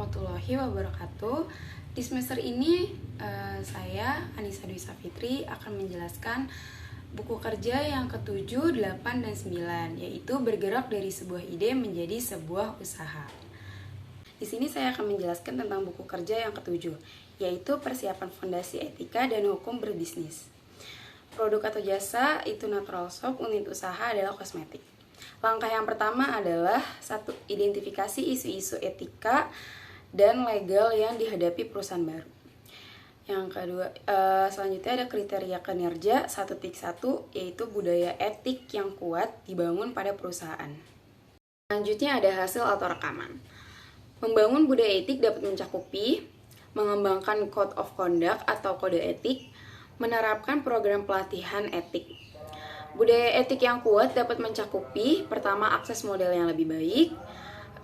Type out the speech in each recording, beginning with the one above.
warahmatullahi wabarakatuh. Di semester ini saya Anissa Dwi Safitri akan menjelaskan buku kerja yang ke-7, 8, dan 9, yaitu bergerak dari sebuah ide menjadi sebuah usaha. Di sini saya akan menjelaskan tentang buku kerja yang ke-7, yaitu persiapan fondasi etika dan hukum berbisnis. Produk atau jasa itu natural shop, unit usaha adalah kosmetik. Langkah yang pertama adalah 1. Identifikasi isu-isu etika dan legal yang dihadapi perusahaan baru. Yang kedua, selanjutnya ada kriteria kinerja 1.1, yaitu budaya etik yang kuat dibangun pada perusahaan. Selanjutnya ada hasil atau rekaman. Membangun budaya etik dapat mencakupi mengembangkan code of conduct atau kode etik, menerapkan program pelatihan etik. Budaya etik yang kuat dapat mencakupi pertama, akses modal yang lebih baik,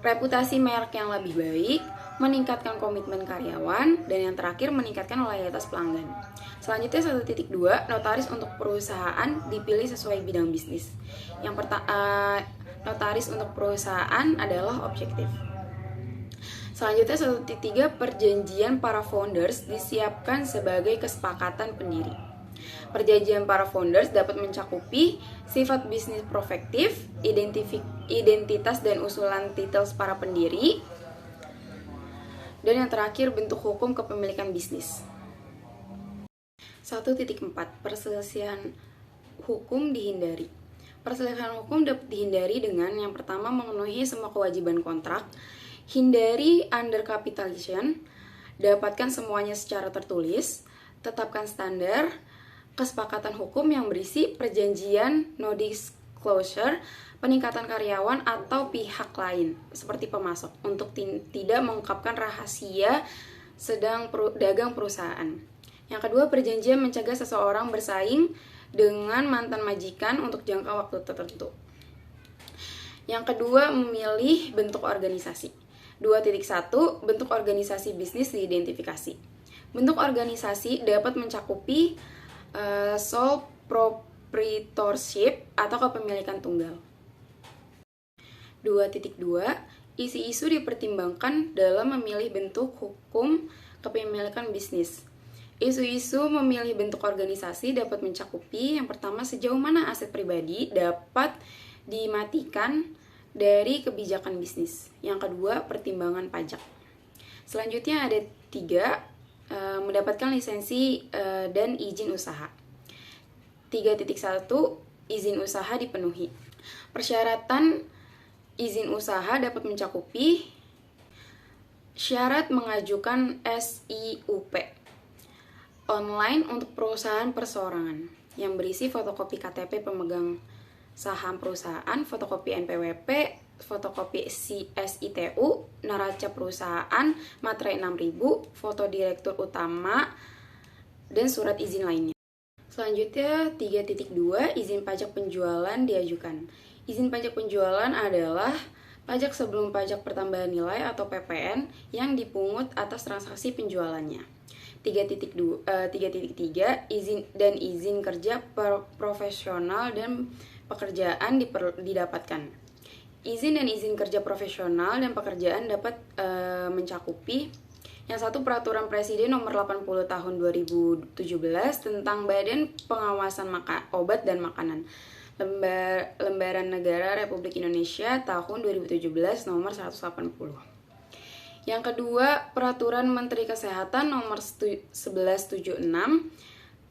reputasi merek yang lebih baik, meningkatkan komitmen karyawan, dan yang terakhir meningkatkan loyalitas pelanggan. Selanjutnya 1.2, notaris untuk perusahaan dipilih sesuai bidang bisnis. Yang notaris untuk perusahaan adalah objektif. Selanjutnya 1.3, perjanjian para founders disiapkan sebagai kesepakatan pendiri. Perjanjian para founders dapat mencakupi sifat bisnis prospektif, identitas dan usulan titles para pendiri, dan yang terakhir bentuk hukum kepemilikan bisnis. 1.4, perselisihan hukum dihindari. Perselisihan hukum dapat dihindari dengan yang pertama, memenuhi semua kewajiban kontrak, hindari undercapitalization, dapatkan semuanya secara tertulis, tetapkan standar, kesepakatan hukum yang berisi perjanjian no disclosure, peningkatan karyawan atau pihak lain seperti pemasok untuk tidak mengungkapkan rahasia sedang dagang perusahaan. Yang kedua, perjanjian mencegah seseorang bersaing dengan mantan majikan untuk jangka waktu tertentu. Yang kedua, memilih bentuk organisasi. 2.1, bentuk organisasi bisnis diidentifikasi. Bentuk organisasi dapat mencakupi sole proprietorship atau kepemilikan tunggal. 2.2, isi isu dipertimbangkan dalam memilih bentuk hukum kepemilikan bisnis. Isu-isu memilih bentuk organisasi dapat mencakupi yang pertama, sejauh mana aset pribadi dapat dimatikan dari kebijakan bisnis. Yang kedua, pertimbangan pajak. Selanjutnya ada 3, mendapatkan lisensi dan izin usaha. 3.1, izin usaha dipenuhi. Persyaratan izin usaha dapat mencakupi syarat mengajukan SIUP online untuk perusahaan perseorangan yang berisi fotokopi KTP pemegang saham perusahaan, fotokopi NPWP, fotokopi SITU, neraca perusahaan, materai 6000, foto direktur utama, dan surat izin lainnya. Selanjutnya 3.2, izin pajak penjualan diajukan. Izin pajak penjualan adalah pajak sebelum pajak pertambahan nilai atau PPN yang dipungut atas transaksi penjualannya. 3.3, izin kerja profesional dan pekerjaan didapatkan. Izin dan izin kerja profesional dan pekerjaan dapat mencakupi yang satu, peraturan presiden nomor 80 tahun 2017 tentang Badan Pengawasan Obat dan Makanan, Lembaran Negara Republik Indonesia tahun 2017 nomor 180. Yang kedua, peraturan Menteri Kesehatan nomor 1176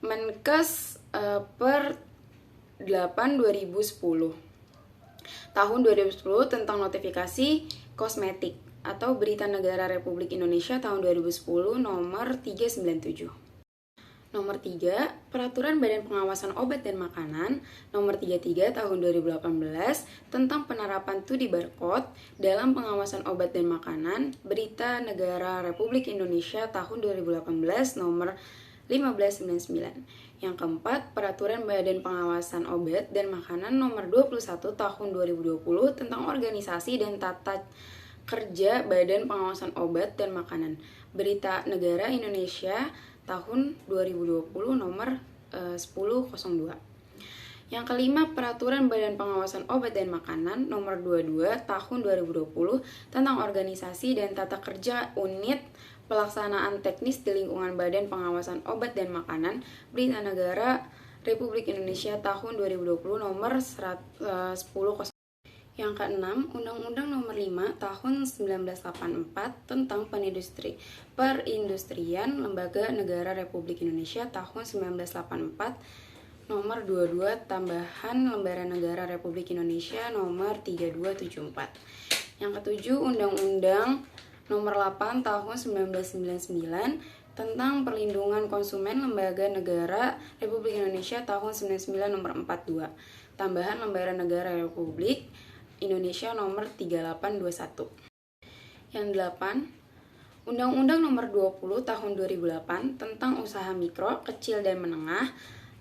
Menkes per 8/2010 tahun 2010 tentang notifikasi kosmetik atau Berita Negara Republik Indonesia tahun 2010 nomor 397. Nomor 3, peraturan Badan Pengawasan Obat dan Makanan nomor 33 tahun 2018 tentang penerapan studi barcode dalam pengawasan obat dan makanan, Berita Negara Republik Indonesia tahun 2018 nomor 1599. Yang keempat, peraturan Badan Pengawasan Obat dan Makanan nomor 21 tahun 2020 tentang organisasi dan tata kerja Badan Pengawasan Obat dan Makanan, Berita Negara Indonesia tahun 2020 nomor 1002. Yang kelima, Peraturan Badan Pengawasan Obat dan Makanan Nomor 22 Tahun 2020 tentang organisasi dan tata kerja unit pelaksanaan teknis di lingkungan Badan Pengawasan Obat dan Makanan Berita Negara Republik Indonesia Tahun 2020 Nomor 10. Yang keenam, Undang-Undang Nomor 5 Tahun 1984 tentang Perindustrian Lembaga Negara Republik Indonesia Tahun 1984 Nomor 22 Tambahan Lembaran Negara Republik Indonesia Nomor 3274. Yang ketujuh, Undang-Undang Nomor 8 Tahun 1999 tentang Perlindungan Konsumen Lembaga Negara Republik Indonesia Tahun 1999 Nomor 42. Tambahan Lembaran Negara Republik Indonesia Nomor 3821. Yang 8, Undang-Undang Nomor 20 Tahun 2008 tentang Usaha Mikro, Kecil dan Menengah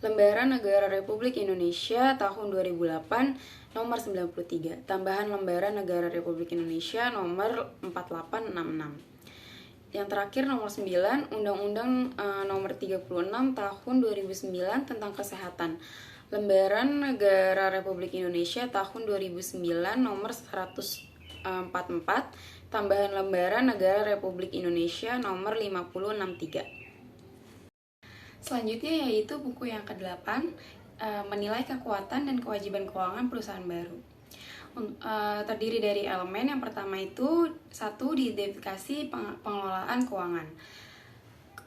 Lembaran Negara Republik Indonesia Tahun 2008 Nomor 93. Tambahan Lembaran Negara Republik Indonesia Nomor 4866. Yang terakhir nomor 9, Undang-Undang Nomor 36 Tahun 2009 tentang Kesehatan. Lembaran Negara Republik Indonesia Tahun 2009 Nomor 144. Tambahan Lembaran Negara Republik Indonesia Nomor 5063. Selanjutnya yaitu buku yang ke-8, Menilai Kekuatan dan Kewajiban Keuangan Perusahaan Baru. Terdiri dari elemen yang pertama itu 1. Diidentifikasi pengelolaan keuangan.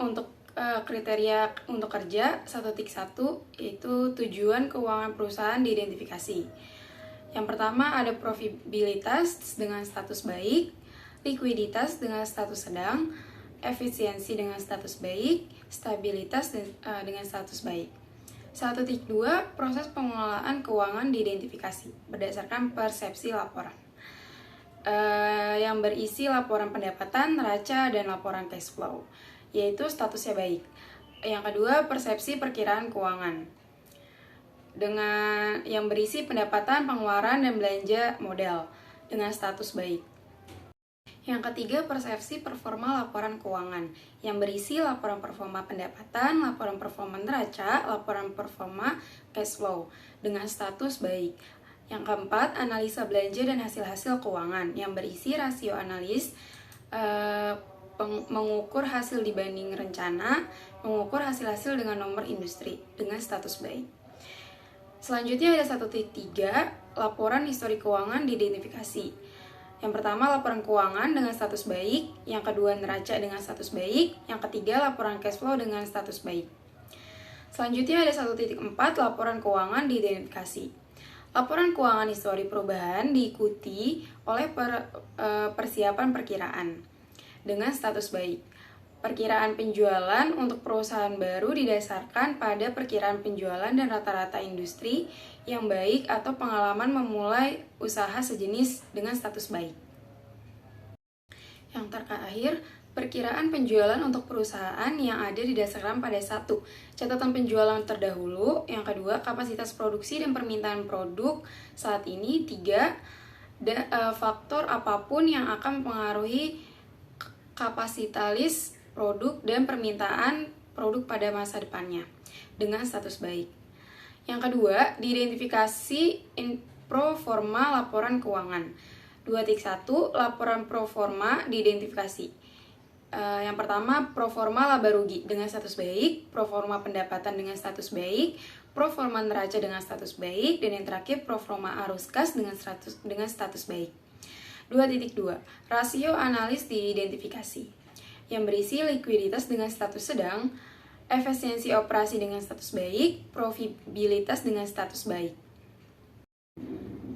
Untuk kriteria untuk kerja 1.1 yaitu tujuan keuangan perusahaan diidentifikasi. Yang pertama ada profitabilitas dengan status baik, likuiditas dengan status sedang, efisiensi dengan status baik, stabilitas dengan status baik. 1.2 Proses pengelolaan keuangan diidentifikasi berdasarkan persepsi laporan yang berisi laporan pendapatan, neraca, dan laporan cash flow, yaitu statusnya baik. Yang kedua, persepsi perkiraan keuangan dengan yang berisi pendapatan, pengeluaran, dan belanja modal dengan status baik. Yang ketiga, persepsi performa laporan keuangan yang berisi laporan performa pendapatan, laporan performa neraca, laporan performa cash flow dengan status baik. Yang keempat, analisa belanja dan hasil-hasil keuangan yang berisi rasio analis, mengukur hasil dibanding rencana, mengukur hasil-hasil dengan nomor industri dengan status baik. Selanjutnya ada 1.3, laporan histori keuangan diidentifikasi. Yang pertama, laporan keuangan dengan status baik. Yang kedua, neraca dengan status baik. Yang ketiga, laporan cash flow dengan status baik. Selanjutnya ada 1.4, laporan keuangan diidentifikasi. Laporan keuangan histori perubahan diikuti oleh persiapan perkiraan dengan status baik. Perkiraan penjualan untuk perusahaan baru didasarkan pada perkiraan penjualan dan rata-rata industri yang baik atau pengalaman memulai usaha sejenis dengan status baik. Yang terakhir, perkiraan penjualan untuk perusahaan yang ada didasarkan pada 1. Catatan penjualan terdahulu. Yang kedua, kapasitas produksi dan permintaan produk saat ini. 3. Faktor apapun yang akan mempengaruhi kapasitalis produk dan permintaan produk pada masa depannya dengan status baik. Yang kedua, diidentifikasi pro forma laporan keuangan. 2.1 laporan pro forma diidentifikasi. Yang pertama, pro forma laba rugi dengan status baik, pro forma pendapatan dengan status baik, pro forma neraca dengan status baik, dan yang terakhir pro forma arus kas dengan status baik. 2.2 rasio analis diidentifikasi yang berisi likuiditas dengan status sedang, efisiensi operasi dengan status baik, profitabilitas dengan status baik.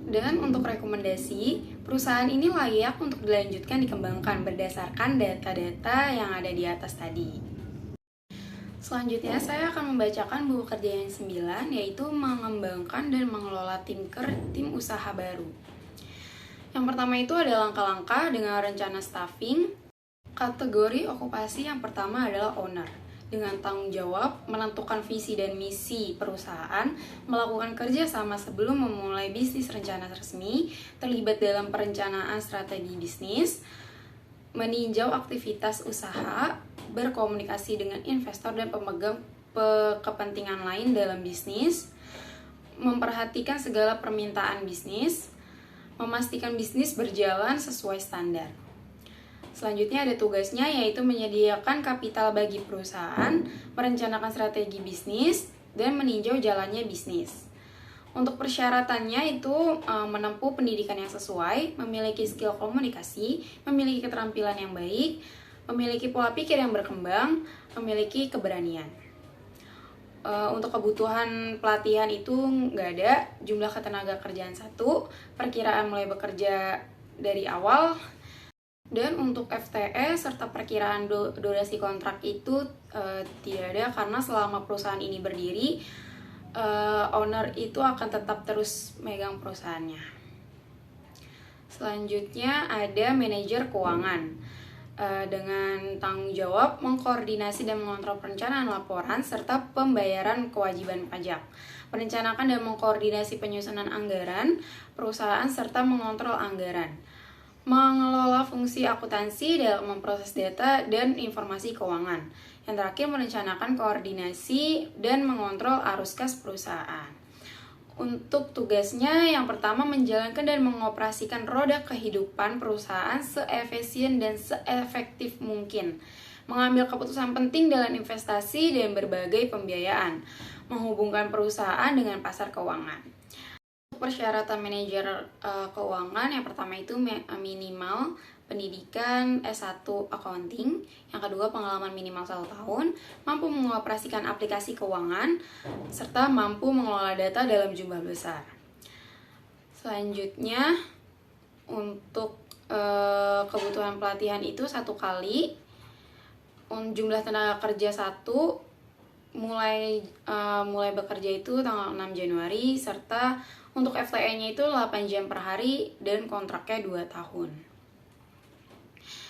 Dan untuk rekomendasi, perusahaan ini layak untuk dilanjutkan dikembangkan berdasarkan data-data yang ada di atas tadi. Selanjutnya, saya akan membacakan buku kerja yang 9, yaitu mengembangkan dan mengelola tim usaha baru. Yang pertama itu ada langkah-langkah dengan rencana staffing. Kategori okupasi yang pertama adalah owner, dengan tanggung jawab menentukan visi dan misi perusahaan, melakukan kerja sama sebelum memulai bisnis rencana resmi, terlibat dalam perencanaan strategi bisnis, meninjau aktivitas usaha, berkomunikasi dengan investor dan pemegang kepentingan lain dalam bisnis, memperhatikan segala permintaan bisnis, memastikan bisnis berjalan sesuai standar. Selanjutnya ada tugasnya yaitu menyediakan kapital bagi perusahaan, merencanakan strategi bisnis, dan meninjau jalannya bisnis. Untuk persyaratannya itu menempuh pendidikan yang sesuai, memiliki skill komunikasi, memiliki keterampilan yang baik, memiliki pola pikir yang berkembang, memiliki keberanian. Untuk kebutuhan pelatihan itu nggak ada, jumlah ketenaga kerjaan 1, perkiraan mulai bekerja dari awal, dan untuk FTE serta perkiraan durasi kontrak itu tidak ada, karena selama perusahaan ini berdiri, owner itu akan tetap terus megang perusahaannya. Selanjutnya ada manajer keuangan dengan tanggung jawab mengkoordinasi dan mengontrol perencanaan laporan serta pembayaran kewajiban pajak, merencanakan dan mengkoordinasi penyusunan anggaran perusahaan serta mengontrol anggaran, mengelola fungsi akuntansi dalam memproses data dan informasi keuangan. Yang terakhir, merencanakan koordinasi dan mengontrol arus kas perusahaan. Untuk tugasnya, yang pertama menjalankan dan mengoperasikan roda kehidupan perusahaan seefisien dan seefektif mungkin, mengambil keputusan penting dalam investasi dan berbagai pembiayaan, menghubungkan perusahaan dengan pasar keuangan. Persyaratan manajer keuangan yang pertama itu minimal pendidikan S1 accounting, yang kedua pengalaman minimal 1 tahun, mampu mengoperasikan aplikasi keuangan, serta mampu mengelola data dalam jumlah besar. Selanjutnya untuk kebutuhan pelatihan itu 1 kali, jumlah tenaga kerja 1, mulai bekerja itu tanggal 6 Januari, serta untuk FTE-nya itu 8 jam per hari dan kontraknya 2 tahun.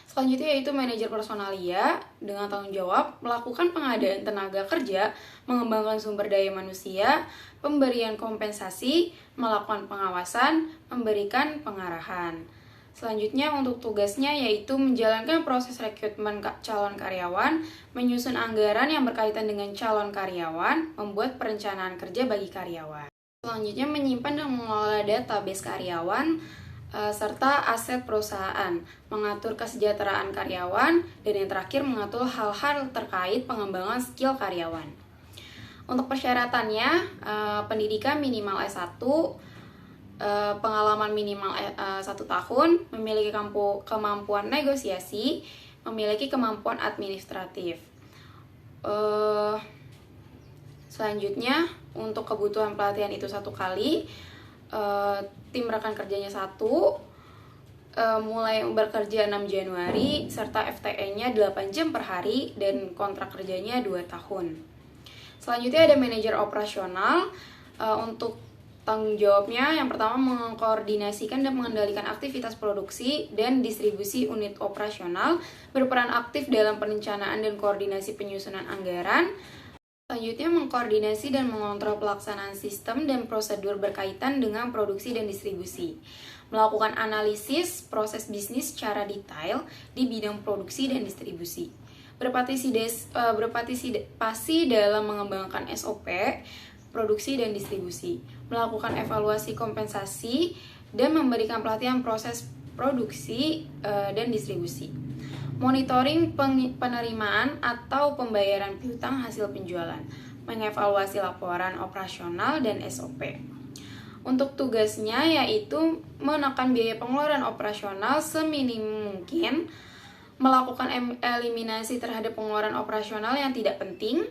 Selanjutnya yaitu manajer personalia dengan tanggung jawab melakukan pengadaan tenaga kerja, mengembangkan sumber daya manusia, pemberian kompensasi, melakukan pengawasan, memberikan pengarahan. Selanjutnya untuk tugasnya yaitu menjalankan proses rekrutmen calon karyawan, menyusun anggaran yang berkaitan dengan calon karyawan, membuat perencanaan kerja bagi karyawan. Selanjutnya menyimpan dan mengelola database karyawan serta aset perusahaan, mengatur kesejahteraan karyawan, dan yang terakhir mengatur hal-hal terkait pengembangan skill karyawan. Untuk persyaratannya, pendidikan minimal S1, pengalaman minimal 1 tahun, memiliki kemampuan negosiasi, memiliki kemampuan administratif. Selanjutnya untuk kebutuhan pelatihan itu 1 kali, tim rekan kerjanya 1, mulai bekerja 6 Januari, serta FTE-nya 8 jam per hari dan kontrak kerjanya 2 tahun. Selanjutnya ada manajer operasional. Untuk tanggung jawabnya yang pertama mengkoordinasikan dan mengendalikan aktivitas produksi dan distribusi unit operasional, berperan aktif dalam perencanaan dan koordinasi penyusunan anggaran. Selanjutnya mengkoordinasi dan mengontrol pelaksanaan sistem dan prosedur berkaitan dengan produksi dan distribusi, melakukan analisis proses bisnis secara detail di bidang produksi dan distribusi, berpartisipasi dalam mengembangkan SOP produksi dan distribusi, melakukan evaluasi kompensasi, dan memberikan pelatihan proses produksi dan distribusi. Monitoring penerimaan atau pembayaran piutang hasil penjualan, mengevaluasi laporan operasional dan SOP. Untuk tugasnya yaitu menekan biaya pengeluaran operasional seminim mungkin, melakukan eliminasi terhadap pengeluaran operasional yang tidak penting,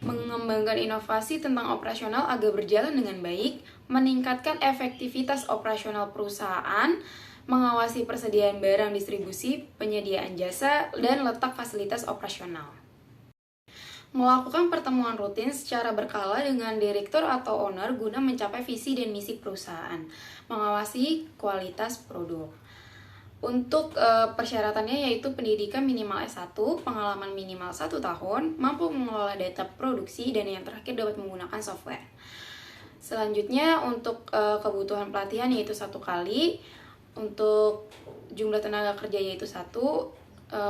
mengembangkan inovasi tentang operasional agar berjalan dengan baik, meningkatkan efektivitas operasional perusahaan, mengawasi persediaan barang distribusi, penyediaan jasa, dan letak fasilitas operasional. Melakukan pertemuan rutin secara berkala dengan direktur atau owner guna mencapai visi dan misi perusahaan, mengawasi kualitas produk. Untuk persyaratannya yaitu pendidikan minimal S1, pengalaman minimal 1 tahun, mampu mengelola data produksi, dan yang terakhir dapat menggunakan software. Selanjutnya untuk kebutuhan pelatihan yaitu 1 kali, untuk jumlah tenaga kerja yaitu 1,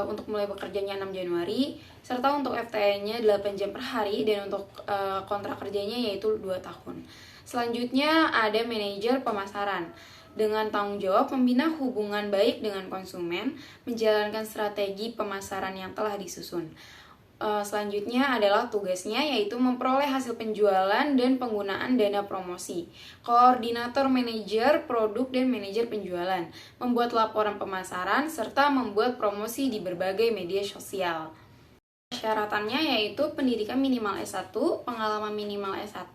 untuk mulai bekerjanya 6 Januari, serta untuk FTE-nya 8 jam per hari, dan untuk kontrak kerjanya yaitu 2 tahun. Selanjutnya ada manajer pemasaran dengan tanggung jawab membina hubungan baik dengan konsumen, menjalankan strategi pemasaran yang telah disusun. Selanjutnya adalah tugasnya yaitu memperoleh hasil penjualan dan penggunaan dana promosi. Koordinator manajer produk dan manajer penjualan, membuat laporan pemasaran serta membuat promosi di berbagai media sosial. Persyaratannya yaitu pendidikan minimal S1, pengalaman minimal S1,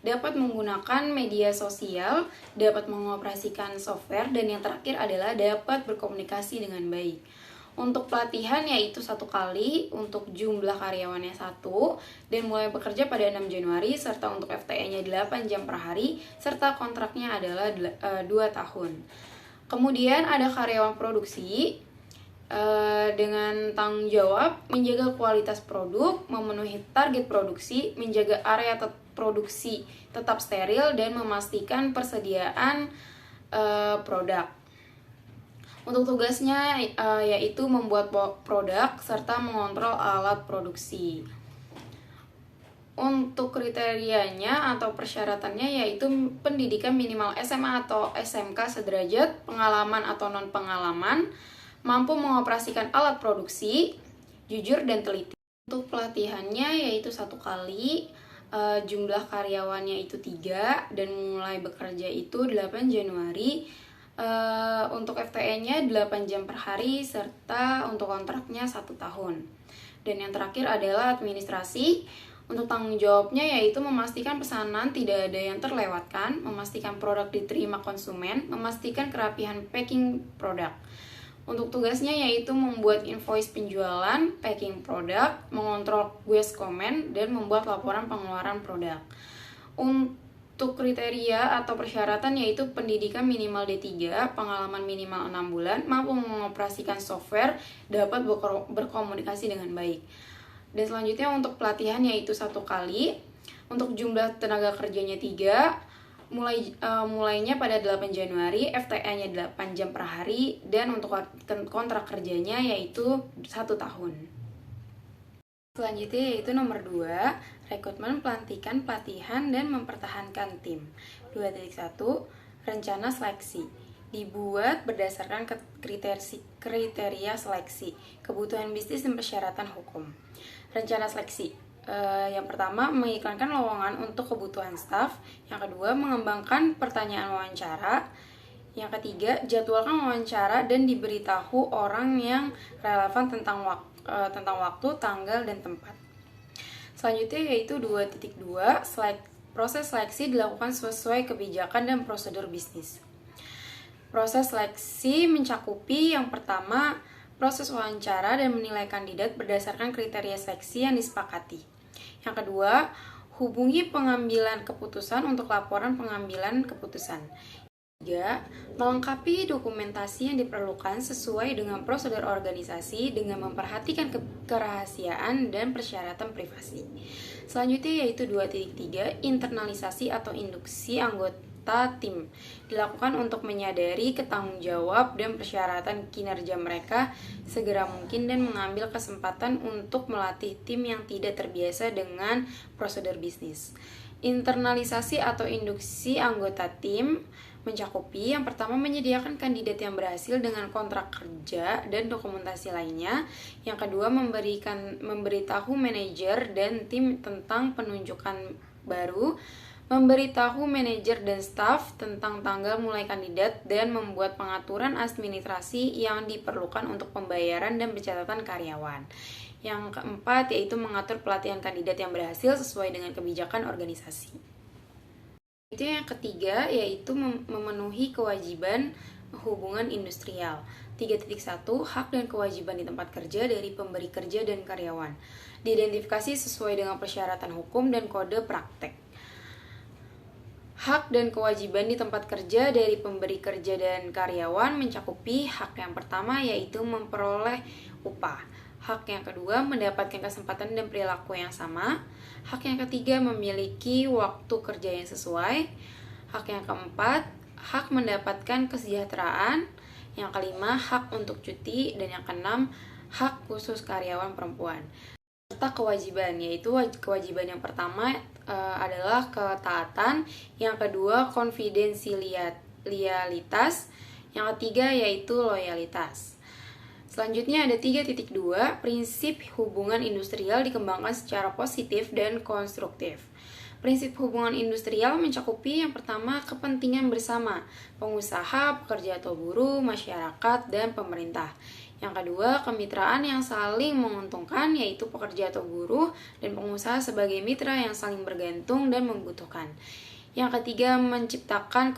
dapat menggunakan media sosial, dapat mengoperasikan software, dan yang terakhir adalah dapat berkomunikasi dengan baik. Untuk pelatihan yaitu 1 kali, untuk jumlah karyawannya 1, dan mulai bekerja pada 6 Januari, serta untuk FTE-nya 8 jam per hari, serta kontraknya adalah 2 tahun. Kemudian ada karyawan produksi, dengan tanggung jawab menjaga kualitas produk, memenuhi target produksi, menjaga area produksi tetap steril, dan memastikan persediaan produk. Untuk tugasnya yaitu membuat produk serta mengontrol alat produksi. Untuk kriterianya atau persyaratannya yaitu pendidikan minimal SMA atau SMK sederajat, pengalaman atau non-pengalaman, mampu mengoperasikan alat produksi, jujur dan teliti. Untuk pelatihannya yaitu 1 kali, jumlah karyawannya itu 3, dan mulai bekerja itu 8 Januari. Untuk FTE-nya 8 jam per hari, serta untuk kontraknya 1 tahun. Dan yang terakhir adalah administrasi. Untuk tanggung jawabnya yaitu memastikan pesanan tidak ada yang terlewatkan, memastikan produk diterima konsumen, memastikan kerapihan packing produk. Untuk tugasnya yaitu membuat invoice penjualan, packing produk, mengontrol waste comment, dan membuat laporan pengeluaran produk. Untuk kriteria atau persyaratan yaitu pendidikan minimal D3, pengalaman minimal 6 bulan, mampu mengoperasikan software, dapat berkomunikasi dengan baik. Dan selanjutnya untuk pelatihan yaitu 1 kali, untuk jumlah tenaga kerjanya 3, mulainya pada 8 Januari, FTE-nya 8 jam per hari, dan untuk kontrak kerjanya yaitu 1 tahun. Selanjutnya yaitu nomor 2, rekrutmen, pelantikan, pelatihan, dan mempertahankan tim. 2.1, rencana seleksi. Dibuat berdasarkan kriteria seleksi, kebutuhan bisnis dan persyaratan hukum. Rencana seleksi. Yang pertama, mengiklankan lowongan untuk kebutuhan staf. Yang kedua, mengembangkan pertanyaan wawancara. Yang ketiga, jadwalkan wawancara dan diberitahu orang yang relevan tentang waktu, tanggal, dan tempat. Selanjutnya yaitu 2.2, proses seleksi dilakukan sesuai kebijakan dan prosedur bisnis. Proses seleksi mencakupi yang pertama, proses wawancara dan menilai kandidat berdasarkan kriteria seleksi yang disepakati. Yang kedua, hubungi pengambilan keputusan untuk laporan pengambilan keputusan. 3. Melengkapi dokumentasi yang diperlukan sesuai dengan prosedur organisasi dengan memperhatikan kerahasiaan dan persyaratan privasi. Selanjutnya yaitu 2.3, internalisasi atau induksi anggota tim. Dilakukan untuk menyadari ketanggung jawab dan persyaratan kinerja mereka segera mungkin dan mengambil kesempatan untuk melatih tim yang tidak terbiasa dengan prosedur bisnis. Internalisasi atau induksi anggota tim mencakupi yang pertama, menyediakan kandidat yang berhasil dengan kontrak kerja dan dokumentasi lainnya. Yang kedua, memberitahu manajer dan tim tentang penunjukan baru, memberitahu manajer dan staf tentang tanggal mulai kandidat, dan membuat pengaturan administrasi yang diperlukan untuk pembayaran dan pencatatan karyawan. Yang keempat yaitu mengatur pelatihan kandidat yang berhasil sesuai dengan kebijakan organisasi. Itu yang ketiga yaitu memenuhi kewajiban hubungan industrial. 3.1 hak dan kewajiban di tempat kerja dari pemberi kerja dan karyawan. Diidentifikasi sesuai dengan persyaratan hukum dan kode praktek. Hak dan kewajiban di tempat kerja dari pemberi kerja dan karyawan mencakupi hak yang pertama yaitu memperoleh upah. Hak yang kedua, mendapatkan kesempatan dan perilaku yang sama. Hak yang ketiga, memiliki waktu kerja yang sesuai. Hak yang keempat, hak mendapatkan kesejahteraan. Yang kelima, hak untuk cuti. Dan yang keenam, hak khusus karyawan perempuan. Serta kewajiban, yaitu kewajiban yang pertama adalah ketaatan, yang kedua konfidensialitas, yang ketiga yaitu loyalitas. Selanjutnya ada 3.2, prinsip hubungan industrial dikembangkan secara positif dan konstruktif. Prinsip hubungan industrial mencakupi yang pertama kepentingan bersama, pengusaha, pekerja atau buruh, masyarakat, dan pemerintah. Yang kedua, kemitraan yang saling menguntungkan, yaitu pekerja atau buruh dan pengusaha sebagai mitra yang saling bergantung dan membutuhkan. Yang ketiga, menciptakan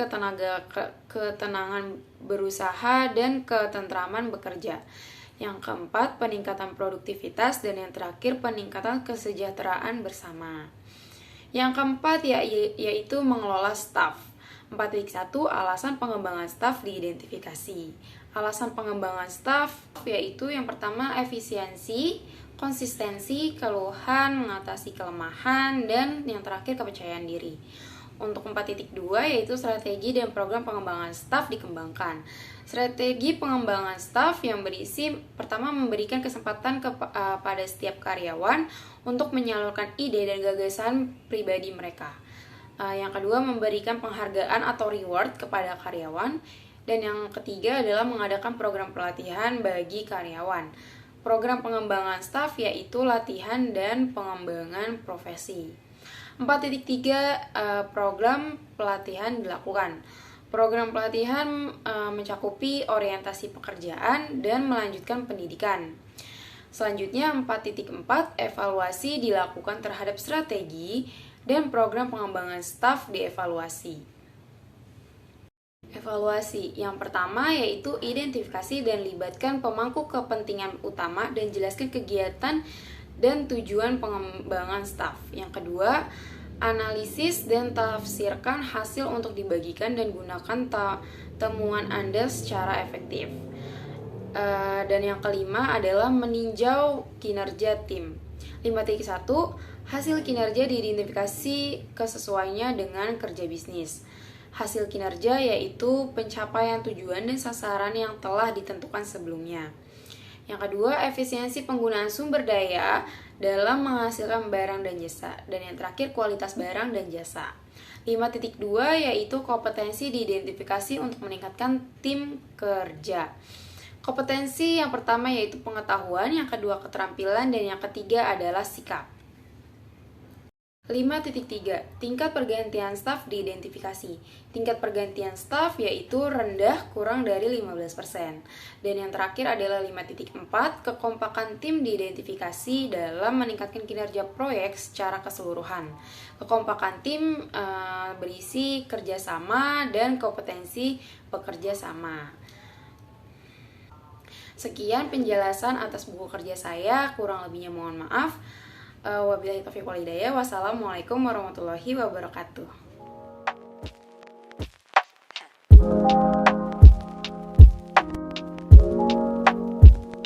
ketenangan berusaha dan ketentraman bekerja. Yang keempat, peningkatan produktivitas, dan yang terakhir, peningkatan kesejahteraan bersama. Yang keempat yaitu mengelola staf. 4.1, alasan pengembangan staf diidentifikasi. Alasan pengembangan staf yaitu yang pertama efisiensi, konsistensi, keluhan, mengatasi kelemahan, dan yang terakhir kepercayaan diri. Untuk 4.2 yaitu strategi dan program pengembangan staf dikembangkan. Strategi pengembangan staf yang berisi pertama memberikan kesempatan pada setiap karyawan untuk menyalurkan ide dan gagasan pribadi mereka. Yang kedua memberikan penghargaan atau reward kepada karyawan. Dan yang ketiga adalah mengadakan program pelatihan bagi karyawan. Program pengembangan staf yaitu latihan dan pengembangan profesi. 4.3 program pelatihan dilakukan. Program pelatihan mencakupi orientasi pekerjaan dan melanjutkan pendidikan. Selanjutnya 4.4 evaluasi dilakukan terhadap strategi dan program pengembangan staf dievaluasi. Evaluasi yang pertama yaitu identifikasi dan libatkan pemangku kepentingan utama dan jelaskan kegiatan dan tujuan pengembangan staf. Yang kedua, analisis dan tafsirkan hasil untuk dibagikan dan gunakan temuan Anda secara efektif. Dan yang kelima adalah meninjau kinerja tim. 5.1, hasil kinerja diidentifikasi kesesuaiannya dengan kerja bisnis. Hasil kinerja yaitu pencapaian tujuan dan sasaran yang telah ditentukan sebelumnya. Yang kedua, efisiensi penggunaan sumber daya dalam menghasilkan barang dan jasa. Dan yang terakhir, kualitas barang dan jasa. 5.2 yaitu kompetensi diidentifikasi untuk meningkatkan tim kerja. Kompetensi yang pertama yaitu pengetahuan, yang kedua keterampilan, dan yang ketiga adalah sikap. 5.3 tingkat pergantian staf diidentifikasi. Tingkat pergantian staf yaitu rendah kurang dari 15%. Dan yang terakhir adalah 5.4 kekompakan tim diidentifikasi dalam meningkatkan kinerja proyek secara keseluruhan. Kekompakan tim berisi kerjasama dan kompetensi bekerja sama. Sekian penjelasan atas buku kerja saya, kurang lebihnya mohon maaf. Wabillahi taufiq wal hidayah. Wassalamualaikum warahmatullahi wabarakatuh.